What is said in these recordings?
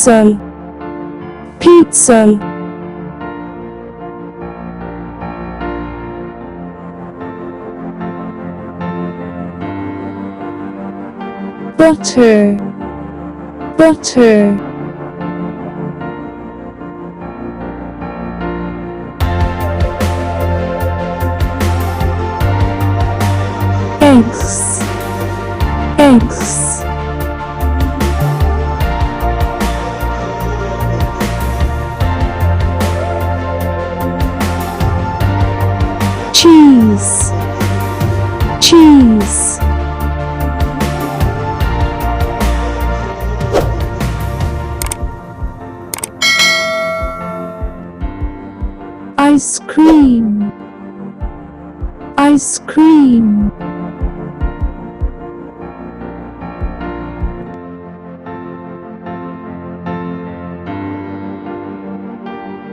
pizza, pizza. Butter, butter. Eggs, eggs. Cheese, cheese. Ice cream, ice cream.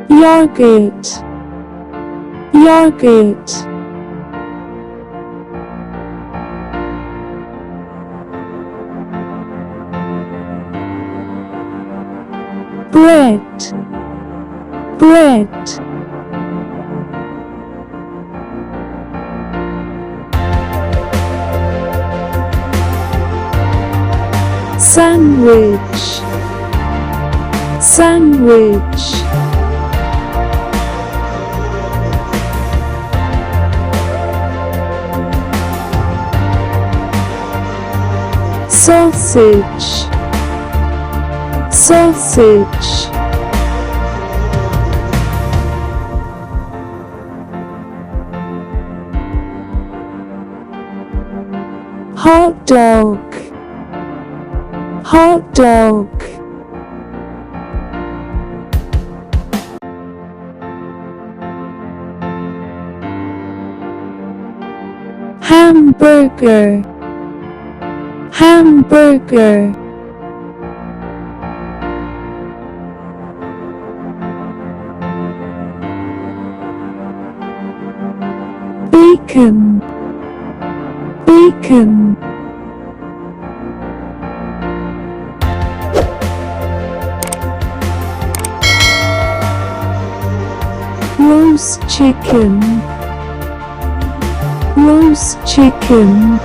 Yogurt, yogurt. Bread, bread. Sandwich, sandwich. Sausage, sausage. Hot dog, hot dog. Hamburger, hamburger. Bacon, bacon. Roast chicken, roast chicken.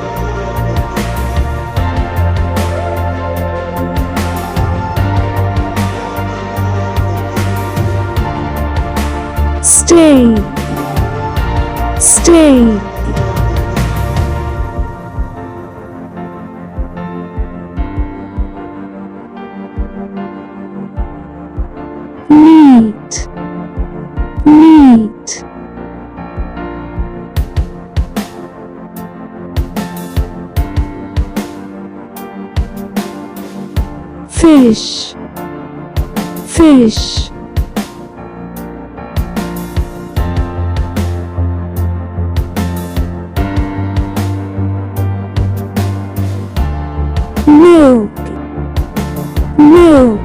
Steak, steak. Meat, meat. Fish, fish. Milk, milk.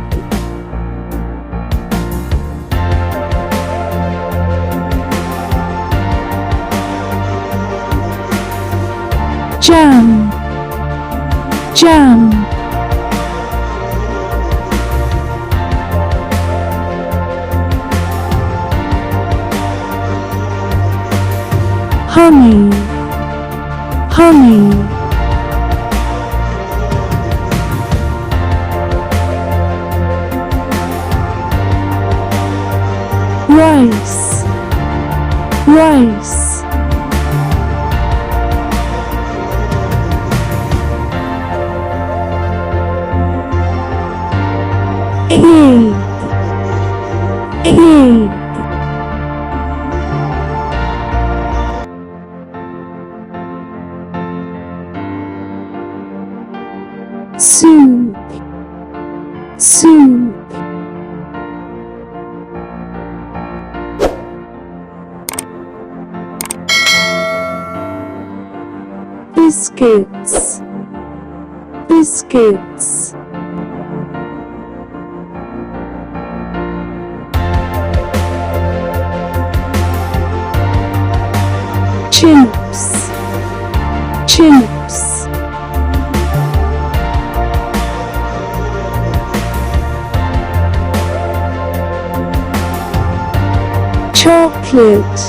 Jam, jam. Honey, honey. Rice, rice. Egg, egg. Soup, soup. Biscuits, biscuits. Chips, chips. chocolate,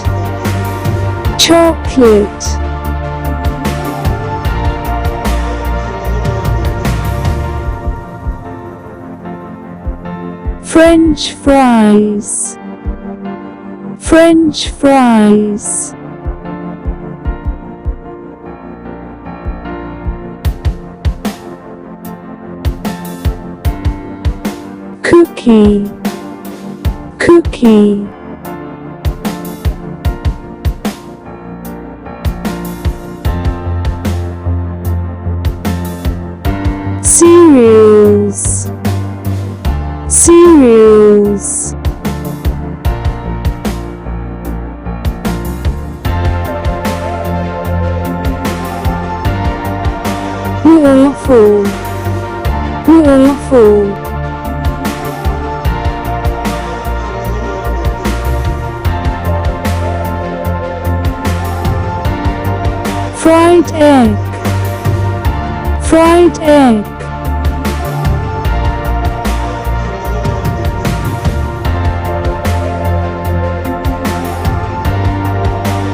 chocolate. French fries, French fries. Cookie, cookie. Cereals, cereals. Waffle, waffle. Fried egg, fried egg.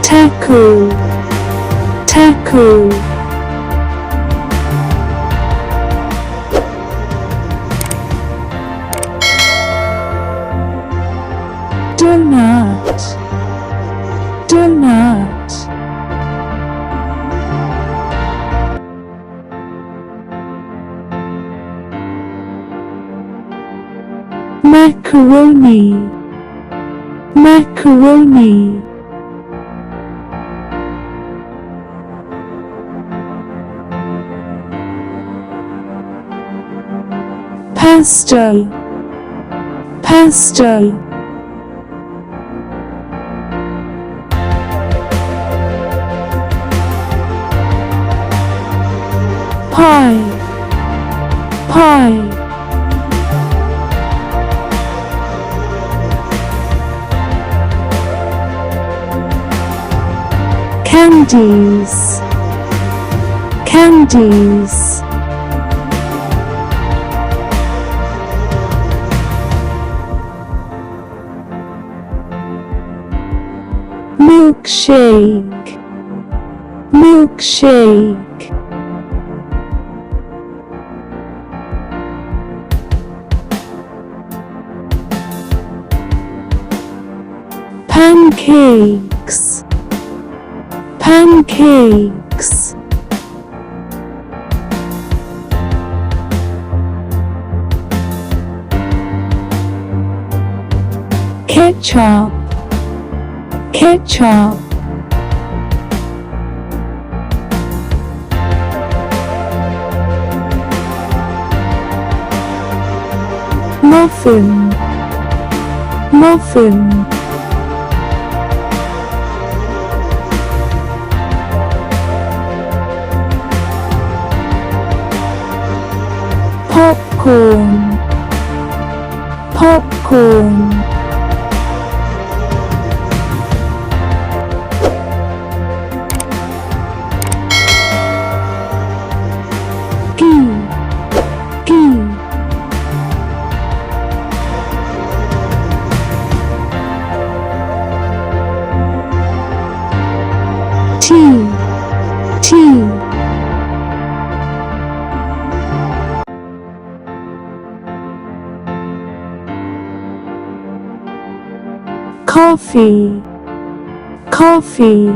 Taco, taco. Donut, donut. Macaroni, macaroni. Pasta, pasta. Pie, pie. Candies, candies. Milkshake, milkshake. Pancakes, pancakes. Ketchup, ketchup. Muffin, muffin. Popcorn, popcorn. Ghee, ghee. Tea, tea. Coffee, coffee.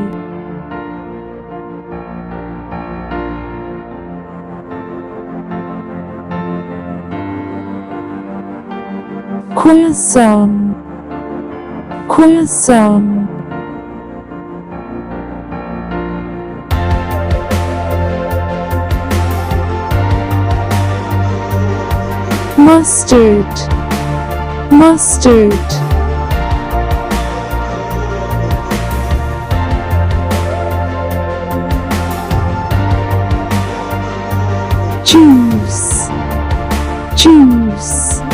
Croissant, croissant. Mustard, mustard. Juice, juice.